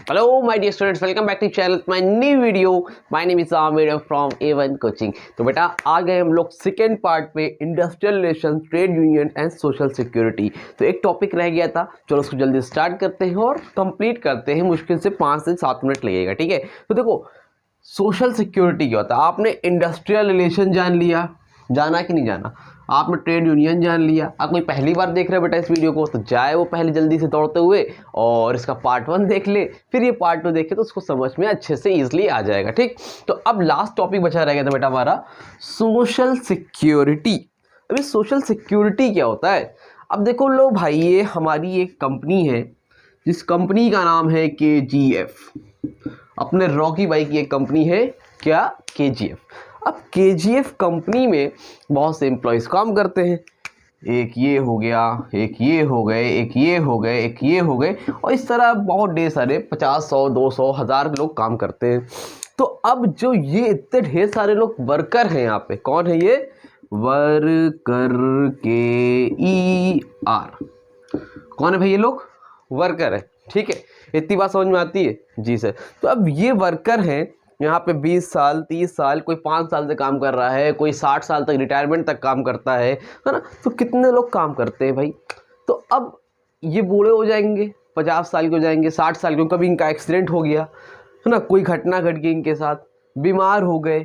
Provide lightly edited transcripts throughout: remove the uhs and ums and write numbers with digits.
Hello, my dear students. Welcome back to channel. My new video. My name is Amir from A1 Coaching. तो बेटा आ गए हम लोग second part पे industrial relation, trade union and social security. तो एक topic रह गया था, चलो उसको जल्दी स्टार्ट करते हैं और कंप्लीट करते हैं। मुश्किल से 5 से 7 मिनट लगेगा, ठीक है। तो देखो सोशल सिक्योरिटी क्या होता है। आपने इंडस्ट्रियल रिलेशन जान लिया, जाना कि नहीं जाना। आपने ट्रेड यूनियन जान लिया। आप कोई पहली बार देख रहे हो बेटा इस वीडियो को, तो जाए वो पहले जल्दी से दौड़ते हुए और इसका पार्ट 1 देख ले, फिर ये पार्ट 2 देखे तो उसको समझ में अच्छे से ईजिली आ जाएगा, ठीक। तो अब लास्ट टॉपिक बचा रह गया था बेटा हमारा सोशल सिक्योरिटी। अभी सोशल सिक्योरिटी क्या होता है। अब देखो लो भाई, ये हमारी एक कंपनी है जिस कंपनी का नाम है KGF। अपने रॉकी भाई की एक कंपनी है, क्या, KGF। अब KGF कंपनी में बहुत से एम्प्लॉयज़ काम करते हैं। एक ये हो गया, एक ये हो गए, एक ये हो गए, एक ये हो गए, और इस तरह बहुत ढेर सारे 50, 100, 200, 1000 लोग काम करते हैं। तो अब जो ये इतने ढेर सारे लोग वर्कर हैं यहाँ पे, कौन है ये, वर्कर, KER। कौन है भाई ये लोग, वर्कर है, ठीक है। इतनी बात समझ में आती है जी सर। तो अब ये वर्कर हैं यहाँ पे 20 साल, 30 साल, कोई 5 साल से काम कर रहा है, कोई 60 साल तक रिटायरमेंट तक काम करता है ना। तो कितने लोग काम करते हैं भाई। तो अब ये बूढ़े हो जाएंगे, 50 साल के हो जाएंगे, 60 साल के, कभी इनका एक्सीडेंट हो गया है ना, कोई घटना घट गई इनके साथ, बीमार हो गए,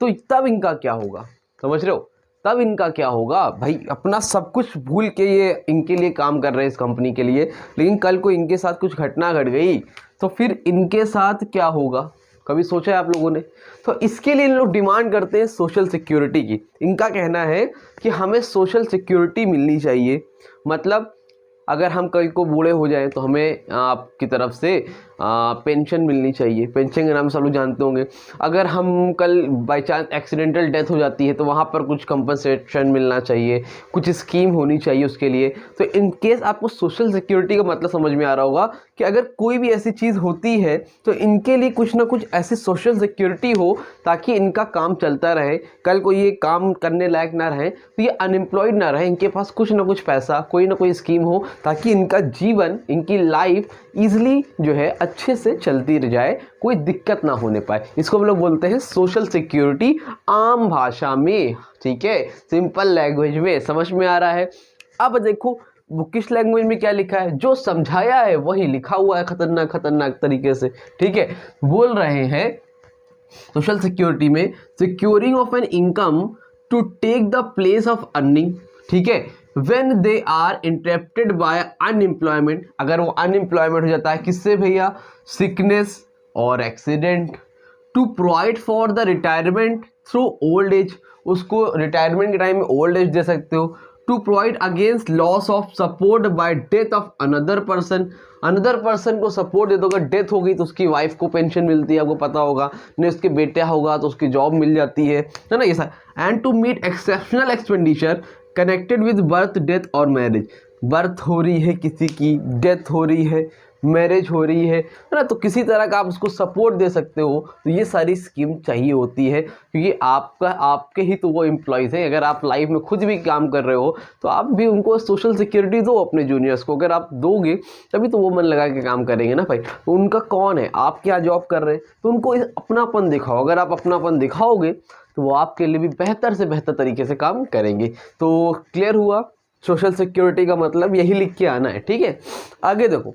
तो तब इनका क्या होगा, समझ रहे हो। तब इनका क्या होगा भाई, अपना सब कुछ भूल के ये इनके लिए काम कर रहे हैं इस कंपनी के लिए, लेकिन कल को इनके साथ कुछ घटना घट गई तो फिर इनके साथ क्या होगा, कभी सोचा है आप लोगों ने। तो इसके लिए इन लोग डिमांड करते हैं सोशल सिक्योरिटी की। इनका कहना है कि हमें सोशल सिक्योरिटी मिलनी चाहिए। मतलब अगर हम कल को बूढ़े हो जाएं तो हमें आपकी तरफ से पेंशन मिलनी चाहिए। पेंशन के नाम सब लोग जानते होंगे। अगर हम कल बाई चांस एक्सीडेंटल डेथ हो जाती है तो वहाँ पर कुछ कंपनसेशन मिलना चाहिए, कुछ स्कीम होनी चाहिए उसके लिए। तो इन केस आपको सोशल सिक्योरिटी का मतलब समझ में आ रहा होगा कि अगर कोई भी ऐसी चीज़ होती है तो इनके लिए कुछ ना कुछ ऐसी सोशल सिक्योरिटी हो ताकि इनका काम चलता रहे। कल को ये काम करने लायक ना रहे तो ये अनएम्प्लॉयड ना रहे, इनके पास कुछ ना कुछ पैसा, कोई ना कोई स्कीम हो ताकि इनका जीवन, इनकी लाइफ ईजिली जो है अच्छे से चलती रह जाए, कोई दिक्कत ना होने पाए। इसको हम लोग बोलते हैं सोशल सिक्योरिटी आम भाषा में, ठीक है, सिंपल लैंग्वेज में। समझ में आ रहा है। अब देखो बुकिश लैंग्वेज में क्या लिखा है, जो समझाया है वही लिखा हुआ है खतरनाक खतरनाक तरीके से, ठीक है। बोल रहे हैं सोशल सिक्योरिटी में securing of an income to take the place of earning, ठीक है, when they are interrupted by unemployment। अगर वो अनएम्प्लॉयमेंट हो जाता है किससे भैया, सिकनेस और accident. To provide for the retirement through old age, उसको रिटायरमेंट के टाइम में ओल्ड एज दे सकते हो। To provide against loss of support by death of another person, another person को सपोर्ट दे दो। अगर डेथ हो गई तो उसकी वाइफ को पेंशन मिलती है, आपको पता होगा, नहीं उसके बेटा होगा तो उसकी जॉब मिल जाती है ना, ये सब। And to meet exceptional expenditure connected with birth, death और मैरिज। बर्थ हो रही है किसी की, डेथ हो रही है, मैरिज हो रही है ना, तो किसी तरह का आप उसको सपोर्ट दे सकते हो। तो ये सारी स्कीम चाहिए होती है क्योंकि आपके ही तो वो एम्प्लॉयज़ हैं। अगर आप लाइफ में खुद भी काम कर रहे हो तो आप भी उनको सोशल सिक्योरिटी दो अपने जूनियर्स को। अगर आप दोगे तभी तो वो मन लगा के काम करेंगे ना भाई। तो उनका कौन है, आप क्या जॉब कर रहे हैं, तो उनको अपनापन दिखाओ। अगर आप अपनापन दिखाओगे तो वो आपके लिए भी बेहतर से बेहतर तरीके से काम करेंगे। तो क्लियर हुआ, सोशल सिक्योरिटी का मतलब यही लिख के आना है, ठीक है। आगे देखो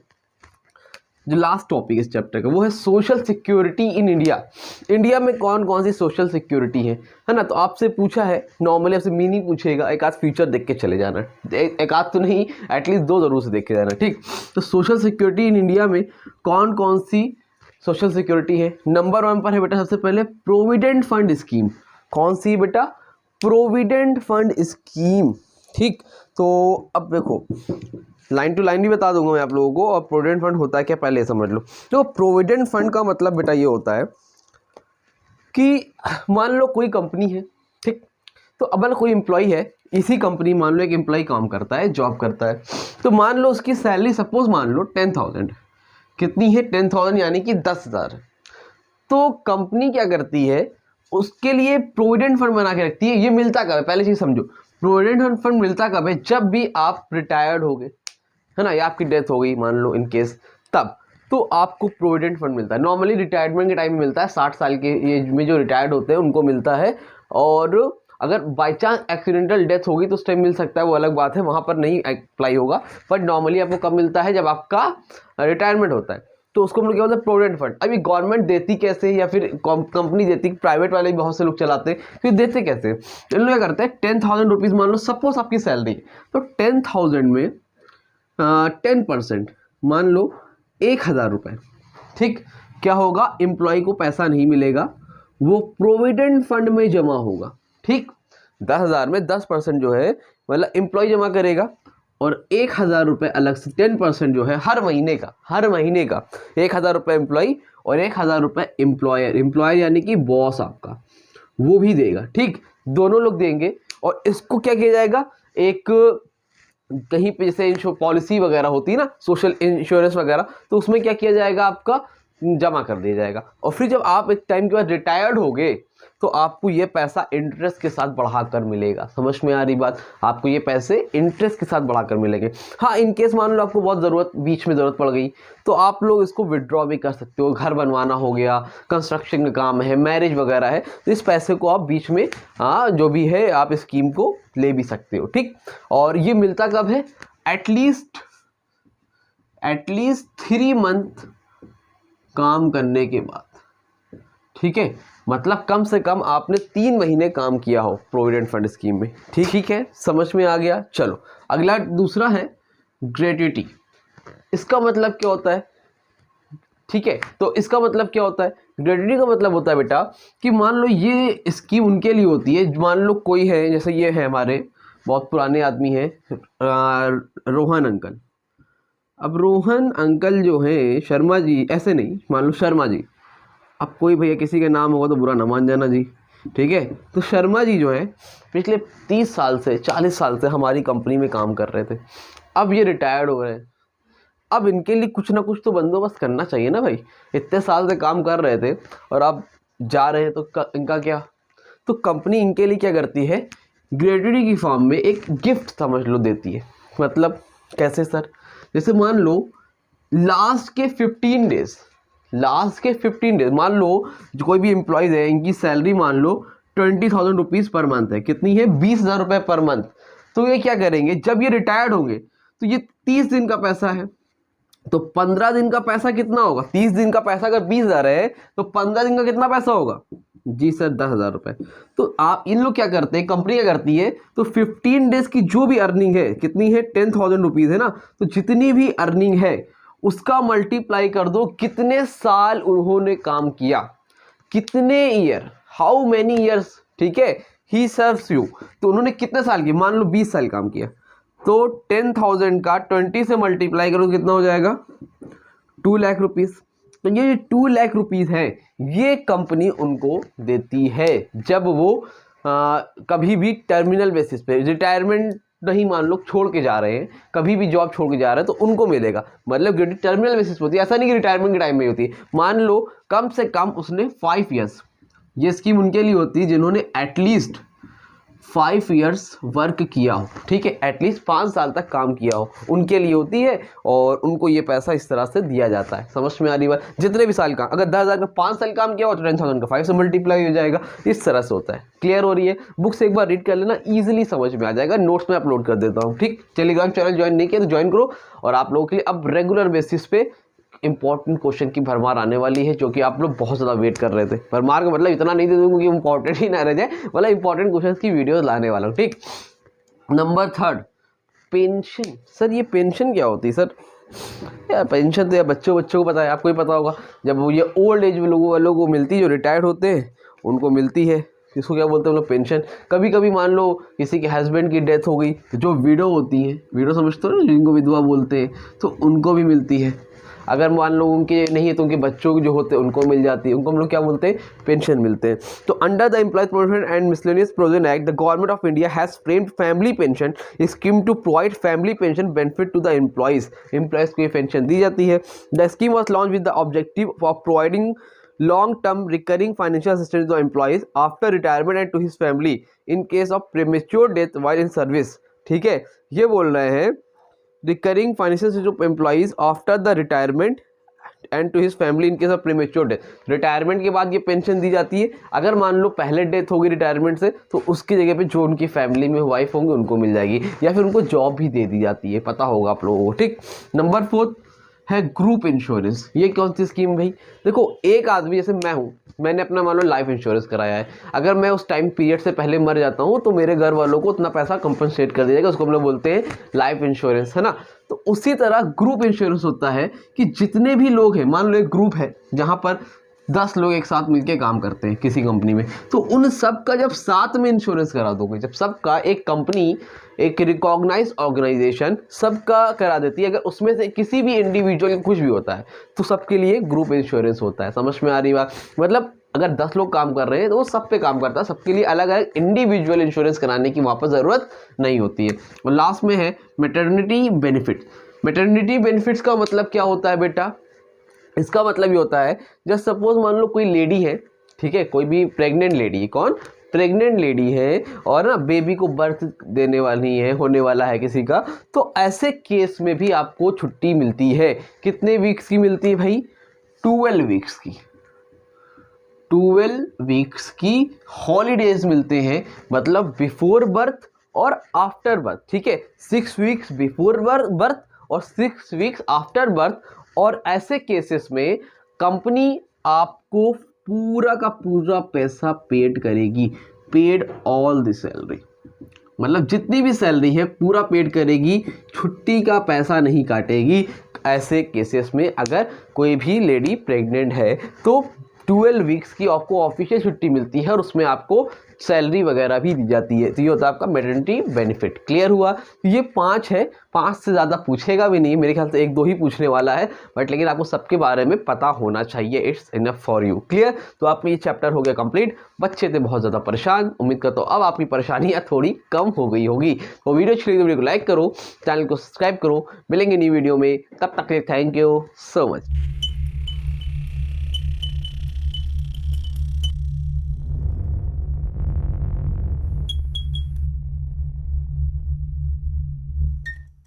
जो लास्ट टॉपिक इस चैप्टर का वो है social security in India. India में कौन कौन सी सोशल सिक्योरिटी है ना। तो आपसे पूछा है, नॉर्मली आपसे मीनिंग पूछेगा, एक आध फ्यूचर देख के चले जाना, एक आध तो नहीं, एटलीस्ट 2 जरूर से देख के जाना, ठीक। तो सोशल सिक्योरिटी इन इंडिया में कौन कौन सी सोशल सिक्योरिटी है। नंबर 1 पर है बेटा सबसे पहले प्रोविडेंट फंड स्कीम। कौन सी बेटा, प्रोविडेंट फंड स्कीम, ठीक। तो अब देखो लाइन टू लाइन भी बता दूंगा मैं आप लोगों को, और प्रोविडेंट फंड होता है क्या पहले समझ लो। तो प्रोविडेंट फंड का मतलब बेटा ये होता है कि मान लो कोई कंपनी है, ठीक। तो अब कोई एम्प्लॉय है इसी कंपनी, मान लो एक एम्प्लॉय काम करता है, जॉब करता है। तो मान लो उसकी सैलरी सपोज मान लो 10,000, कितनी है, 10,000 यानी कि 10,000। तो कंपनी क्या करती है, उसके लिए प्रोविडेंट फंड बना के रखती है। ये मिलता कब है, पहले चीज़ समझो। प्रोविडेंट फंड मिलता कब है, जब भी आप रिटायर्ड हो गए, है ना, या आपकी डेथ हो गई मान लो इन केस, तब तो आपको प्रोविडेंट फंड मिलता है। नॉर्मली रिटायरमेंट के टाइम में मिलता है, 60 साल के एज में जो रिटायर्ड होते हैं उनको मिलता है। और अगर बाई चांस एक्सीडेंटल डेथ होगी तो उस टाइम मिल सकता है, वो अलग बात है, वहाँ पर नहीं अप्लाई होगा। बट नॉर्मली आपको कब मिलता है, जब आपका रिटायरमेंट होता है। तो उसको हम लोग क्या बोलते हैं, प्रोविडेंट फंड। अभी गवर्नमेंट देती कैसे या फिर कंपनी देती, प्राइवेट वाले भी बहुत से लोग चलाते हैं, तो ये देते कैसे, इन लोग क्या करते हैं, 10,000 रुपीज़ मान लो सपोज आपकी सैलरी, तो 10,000 में 10% मान लो 1,000 रुपये, ठीक, क्या होगा, एम्प्लॉय को पैसा नहीं मिलेगा, वो प्रोविडेंट फंड में जमा होगा, ठीक। 10,000 में 10% जो है मतलब एम्प्लॉय जमा करेगा, और 1,000 रुपये अलग से 10% जो है हर महीने का 1,000 रुपये एम्प्लॉय और 1,000 रुपये एम्प्लॉयर यानी कि बॉस आपका, वो भी देगा, ठीक, दोनों लोग देंगे। और इसको क्या किया जाएगा, एक कहीं पे जैसे पॉलिसी वगैरह होती है ना, सोशल इंश्योरेंस वगैरह, तो उसमें क्या किया जाएगा, आपका जमा कर दिया जाएगा। और फिर जब आप एक टाइम के बाद रिटायर्ड होगे तो आपको ये पैसा इंटरेस्ट के साथ बढ़ाकर मिलेगा। समझ में आ रही बात, आपको ये पैसे इंटरेस्ट के साथ बढ़ाकर मिलेंगे। हाँ, इन केस मान लो आपको बहुत बीच में ज़रूरत पड़ गई तो आप लोग इसको विड्रॉ भी कर सकते हो। घर बनवाना हो गया, कंस्ट्रक्शन का काम है, मैरिज वगैरह है, तो इस पैसे को आप बीच में जो भी है आप स्कीम को ले भी सकते हो, ठीक। और ये मिलता कब है, एटलीस्ट 3 मंथ काम करने के बाद, ठीक है, मतलब कम से कम आपने 3 महीने काम किया हो प्रोविडेंट फंड स्कीम में, ठीक है, समझ में आ गया। चलो अगला दूसरा है ग्रेट्युटी। इसका मतलब क्या होता है, ठीक है, तो इसका मतलब क्या होता है, ग्रेट्युटी का मतलब होता है बेटा कि मान लो ये स्कीम उनके लिए होती है, मान लो कोई है, जैसे ये है हमारे बहुत पुराने आदमी हैं, रोहन अंकल। अब रोहन अंकल जो हैं, शर्मा जी ऐसे नहीं, मान लो शर्मा जी, अब कोई भैया किसी का नाम होगा तो बुरा ना मान जाना जी, ठीक है। तो शर्मा जी जो है पिछले 30 साल से 40 साल से हमारी कंपनी में काम कर रहे थे, अब ये रिटायर्ड हो रहे हैं, अब इनके लिए कुछ ना कुछ तो बंदोबस्त करना चाहिए ना भाई, इतने साल से काम कर रहे थे और अब जा रहे हैं तो इनका क्या, तो कंपनी इनके लिए क्या करती है, ग्रेट्युटी की फॉर्म में एक गिफ्ट समझ लो देती है। मतलब कैसे सर, जैसे मान लो लास्ट के 15 डेज मान लो जो कोई भी एम्प्लॉयज़ है, इनकी सैलरी मान लो 20,000 रुपीज़ पर मंथ है, कितनी है, 20,000 रुपये पर मंथ। तो ये क्या करेंगे, जब ये रिटायर्ड होंगे तो ये 30 दिन का पैसा है, तो 15 दिन का पैसा कितना होगा, 30 दिन का पैसा अगर 20,000 है तो 15 दिन का कितना पैसा होगा, जी सर 10,000 रुपये। तो आप इन लोग क्या करते हैं, कंपनी क्या करती है, तो 15 डेज की जो भी अर्निंग है, कितनी है, 10,000 रुपीज़ है ना, तो जितनी भी अर्निंग है उसका मल्टीप्लाई कर दो, कितने साल उन्होंने काम किया, कितने ईयर, हाउ मैनी ईयर्स, ठीक है, ही सर्व्स यू, तो उन्होंने कितने साल की, मान लो 20 साल काम किया, तो 10,000 का 20 से मल्टीप्लाई करो कितना हो जाएगा, 2 लाख रुपीज़। तो ये 2 लाख रुपीज़ है, ये कंपनी उनको देती है जब वो कभी भी टर्मिनल बेसिस पे, रिटायरमेंट नहीं मान लो छोड़ के जा रहे हैं, कभी भी जॉब छोड़ के जा रहे हैं, तो उनको मिलेगा। मतलब ग्रेट्युटी टर्मिनल बेसिस पे होती है, ऐसा नहीं कि रिटायरमेंट के टाइम में होती है। मान लो कम से कम उसने 5 ईयर्स, ये स्कीम उनके लिए होती है जिन्होंने एटलीस्ट 5 ईयर्स वर्क किया हो, ठीक है, एटलीस्ट 5 साल तक काम किया हो, उनके लिए होती है। और उनको ये पैसा इस तरह से दिया जाता है। समझ में आ रही बात, जितने भी साल का, अगर 10,000 का 5 साल काम किया हो तो 10,000 का 5 से मल्टीप्लाई हो जाएगा, इस तरह से होता है। क्लियर हो रही है, बुक से एक बार रीड कर लेना, ईजिली समझ में आ जाएगा, नोट्स में अपलोड कर देता हूँ, ठीक। टेलीग्राम चैनल ज्वाइन नहीं किया तो ज्वाइन करो, और आप लोगों के लिए अब रेगुलर बेसिस पे इंपॉर्टेंट क्वेश्चन की भरमार आने वाली है, जो कि आप लोग बहुत ज़्यादा वेट कर रहे थे। भरमार का मतलब इतना नहीं दे दूँगा कि इंपॉर्टेंट ही ना रह जाए, मतलब इंपॉर्टेंट क्वेश्चन की वीडियोस लाने वाला हूँ, ठीक। Number 3, pension. सर ये पेंशन क्या होती है सर, यार पेंशन तो यार बच्चों को पता है, आपको ही पता होगा। जब वो ये ओल्ड एज में लोगों को मिलती है, जो रिटायर्ड होते हैं उनको मिलती है, इसको क्या बोलते हैं हम लोग, पेंशन। कभी कभी मान लो किसी के हस्बैंड की डेथ हो गई, जो विडो होती है, विडो समझते हो ना, जिनको विधवा बोलते हैं, तो उनको भी मिलती है। अगर मान लो उनके नहीं है तो उनके बच्चों जो होते हैं उनको मिल जाती है, उनको हम लोग क्या बोलते हैं, पेंशन मिलते हैं। तो under the employees provident and miscellaneous provision act, the government of India has framed family pension scheme to provide family pension benefit to the employees को ये पेंशन दी जाती है। The scheme was launch with the objective of providing long-term recurring financial assistance to employees after retirement and to his family in case of premature death while in service। ठीक है, ये बोल रहे हैं recurring financial assistance to employees after the retirement and to his family in case of premature death. Retirement के बाद ये pension दी जाती है। अगर मान लो पहले डेथ होगी रिटायरमेंट से, तो उसकी जगह पे जो उनकी फैमिली में वाइफ होंगे उनको मिल जाएगी, या फिर उनको जॉब भी दे दी जाती है, पता होगा आप लोगों को, ठीक। नंबर 4 है ग्रुप इंश्योरेंस। ये कौन सी स्कीम भाई? देखो, एक आदमी जैसे मैं हूँ, मैंने अपना मान लो लाइफ इंश्योरेंस कराया है, अगर मैं उस टाइम पीरियड से पहले मर जाता हूँ तो मेरे घर वालों को उतना पैसा कंपनसेट कर दिया जाएगा, उसको हम लोग बोलते हैं लाइफ इंश्योरेंस, है ना। तो उसी तरह ग्रुप इंश्योरेंस होता है कि जितने भी लोग हैं, मान लो एक ग्रुप है जहाँ पर 10 लोग एक साथ मिलके काम करते हैं किसी कंपनी में, तो उन सब का जब साथ में इंश्योरेंस करा दोगे, जब सबका एक कंपनी, एक रिकॉग्नाइज ऑर्गेनाइजेशन सबका करा देती है, अगर उसमें से किसी भी इंडिविजुअल कुछ भी होता है तो सबके लिए ग्रुप इंश्योरेंस होता है। समझ में आ रही बात? मतलब अगर 10 लोग काम कर रहे हैं तो वो सब पे काम करता है, सबके लिए अलग अलग इंडिविजुअल इंश्योरेंस कराने की वहाँ पर ज़रूरत नहीं होती है। और लास्ट में है मैटरनिटी बेनिफिट। मैटरनिटी बेनिफिट्स का मतलब क्या होता है बेटा? इसका मतलब ये होता है, जब सपोज मान लो कोई लेडी है, ठीक है, कोई भी प्रेग्नेंट लेडी है, कौन प्रेग्नेंट लेडी है और ना बेबी को बर्थ देने वाली है, होने वाला है किसी का, तो ऐसे केस में भी आपको छुट्टी मिलती है। कितने वीक्स की मिलती है भाई? 12 वीक्स की। 12 वीक्स की हॉलीडेज मिलते हैं, मतलब बिफोर बर्थ और आफ्टर बर्थ, ठीक है। 6 वीक्स बिफोर बर्थ और 6 वीक्स आफ्टर बर्थ। और ऐसे केसेस में कंपनी आपको पूरा का पूरा पैसा पेड करेगी, पेड ऑल द सैलरी, मतलब जितनी भी सैलरी है पूरा पेड करेगी, छुट्टी का पैसा नहीं काटेगी। ऐसे केसेस में अगर कोई भी लेडी प्रेग्नेंट है तो 12 वीक्स की आपको ऑफिशियल छुट्टी मिलती है और उसमें आपको सैलरी वगैरह भी दी जाती है। तो ये होता है आपका मैटरनिटी बेनिफिट। क्लियर हुआ? तो ये 5 है, 5 से ज़्यादा पूछेगा भी नहीं, मेरे ख्याल से 1-2 ही पूछने वाला है, बट लेकिन आपको सबके बारे में पता होना चाहिए। It's enough for you. Clear? तो आप में ये चैप्टर हो गया कंप्लीट। बच्चे थे बहुत ज़्यादा परेशान, उम्मीद करता हूँ अब आपकी परेशानियाँ थोड़ी कम हो गई होगी। तो वीडियो अच्छी लगी तो वीडियो को लाइक करो, चैनल को सब्सक्राइब करो। मिलेंगे न्यू वीडियो में, तब तक के लिए थैंक यू सो मच।